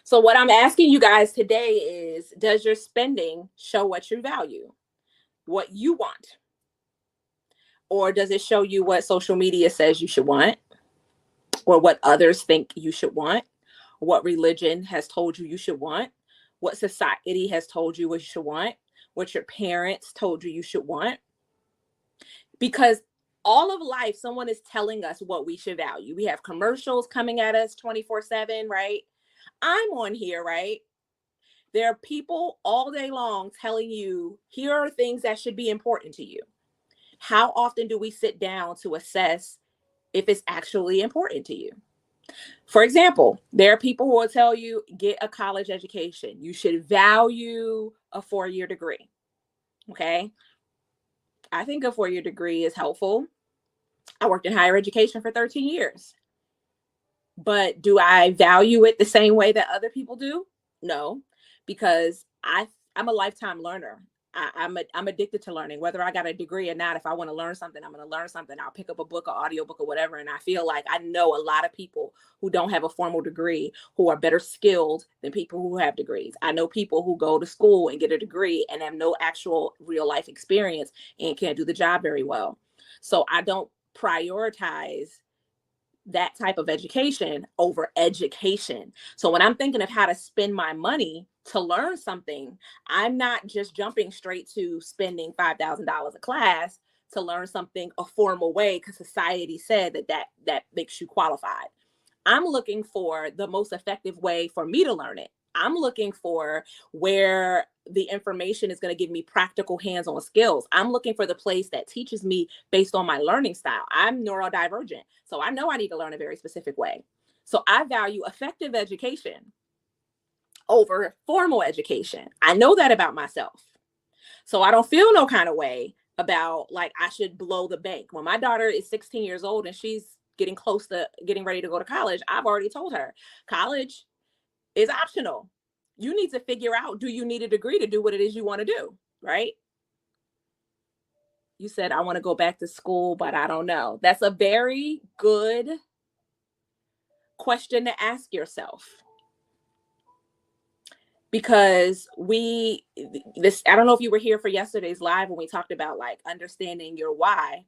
So what I'm asking you guys today is, does your spending show what you value, what you want? Or does it show you what social media says you should want, or what others think you should want, what religion has told you should want, what society has told you what you should want, what your parents told you should want? Because all of life, someone is telling us what we should value. We have commercials coming at us 24/7, right? I'm on here, right? There are people all day long telling you, here are things that should be important to you. How often do we sit down to assess if it's actually important to you? For example, there are people who will tell you, get a college education. You should value a 4-year degree. Okay. I think a 4-year degree is helpful. I worked in higher education for 13 years. But do I value it the same way that other people do? No, because I'm a lifetime learner. I'm addicted to learning, whether I got a degree or not. If I want to learn something, I'm going to learn something. I'll pick up a book or audio book or whatever. And I feel like I know a lot of people who don't have a formal degree who are better skilled than people who have degrees. I know people who go to school and get a degree and have no actual real life experience and can't do the job very well. So I don't prioritize that type of education over education. So when I'm thinking of how to spend my money to learn something, I'm not just jumping straight to spending $5,000 a class to learn something a formal way because society said that makes you qualified. I'm looking for the most effective way for me to learn it. I'm looking for where the information is going to give me practical hands-on skills. I'm looking for the place that teaches me based on my learning style. I'm neurodivergent, so I know I need to learn a very specific way. So I value effective education over formal education. I know that about myself. So I don't feel no kind of way about like I should blow the bank. When my daughter is 16 years old and she's getting close to getting ready to go to college, I've already told her college is optional. You need to figure out, do you need a degree to do what it is you want to do, right? You said, I want to go back to school, but I don't know. That's a very good question to ask yourself. Because I don't know if you were here for yesterday's live when we talked about like understanding your why.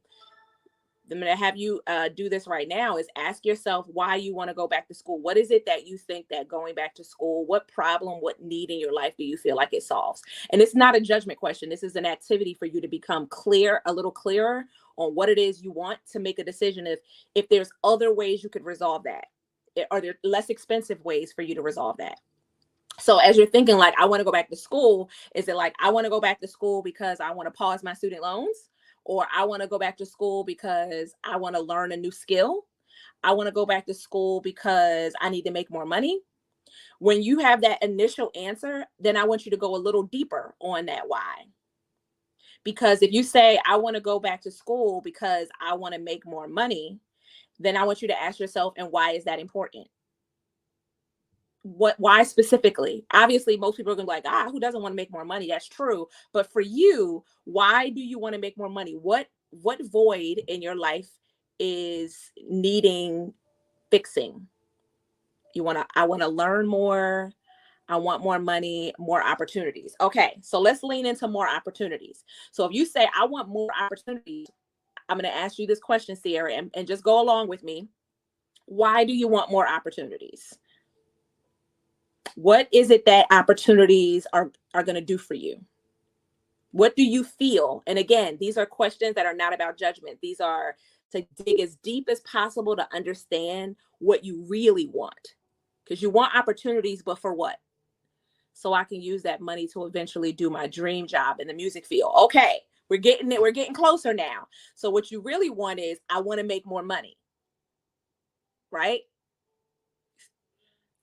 I'm going to have you do this right now, is ask yourself why you want to go back to school. What is it that you think that going back to school, what problem, what need in your life do you feel like it solves? And it's not a judgment question. This is an activity for you to become clear, a little clearer on what it is you want, to make a decision if there's other ways you could resolve that. Are there less expensive ways for you to resolve that? So as you're thinking like, I want to go back to school, is it like, I want to go back to school because I want to pause my student loans? Or I want to go back to school because I want to learn a new skill? I want to go back to school because I need to make more money? When you have that initial answer, then I want you to go a little deeper on that why. Because if you say, I want to go back to school because I want to make more money, then I want you to ask yourself, and why is that important? Why specifically? Obviously, most people are going to be like, who doesn't want to make more money? That's true. But for you, why do you want to make more money? What void in your life is needing fixing? I want to learn more. I want more money, more opportunities. Okay, so let's lean into more opportunities. So if you say, I want more opportunities, I'm going to ask you this question, Sierra, and just go along with me. Why do you want more opportunities? What is it that opportunities are going to do for you? What do you feel? And again, these are questions that are not about judgment. These are to dig as deep as possible to understand what you really want. Because you want opportunities, but for what? So I can use that money to eventually do my dream job in the music field. Okay, we're getting closer now. So what you really want is, I want to make more money, right?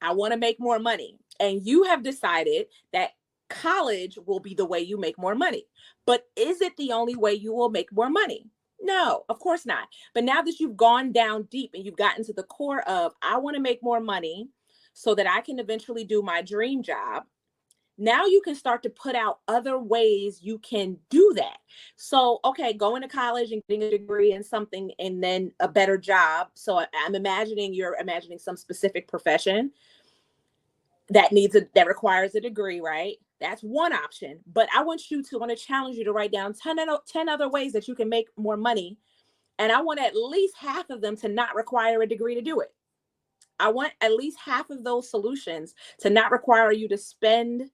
I want to make more money. And you have decided that college will be the way you make more money. But is it the only way you will make more money? No, of course not. But now that you've gone down deep and you've gotten to the core of, I want to make more money so that I can eventually do my dream job, now you can start to put out other ways you can do that. So, okay, going to college and getting a degree in something and then a better job. So I'm imagining you're imagining some specific profession. that requires a degree, right? That's one option. But I want to challenge you to write down 10 other ways that you can make more money. And I want at least half of them to not require a degree to do it. I want at least half of those solutions to not require you to spend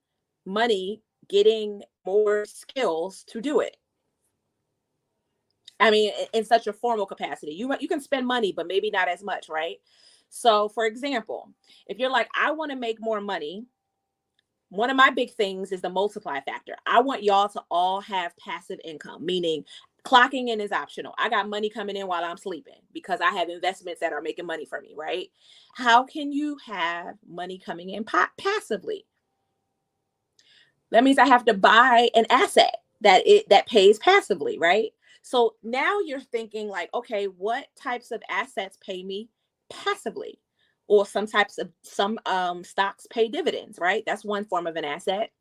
money getting more skills to do it. I mean, in such a formal capacity, you can spend money, but maybe not as much, right? So, for example, if you're like, I want to make more money, one of my big things is the multiply factor. I want y'all to all have passive income, meaning clocking in is optional. I got money coming in while I'm sleeping because I have investments that are making money for me, right? How can you have money coming in passively? That means I have to buy an asset that pays passively, right? So now you're thinking like, okay, what types of assets pay me passively? Or some stocks pay dividends, right? That's one form of an asset.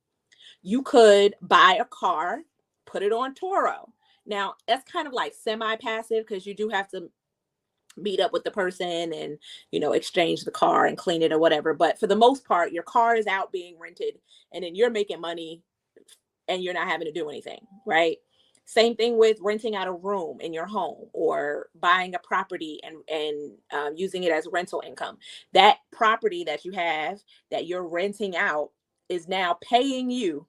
You could buy a car, put it on Toro. Now, that's kind of like semi-passive because you do have to meet up with the person and, exchange the car and clean it or whatever. But for the most part, your car is out being rented and then you're making money and you're not having to do anything, right? Same thing with renting out a room in your home or buying a property and using it as rental income. That property that you have that you're renting out is now paying you.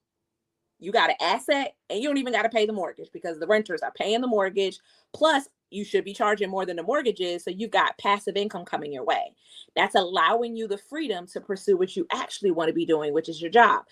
You got an asset and you don't even got to pay the mortgage because the renters are paying the mortgage. Plus, you should be charging more than the mortgage is. So you've got passive income coming your way. That's allowing you the freedom to pursue what you actually want to be doing, which is your job.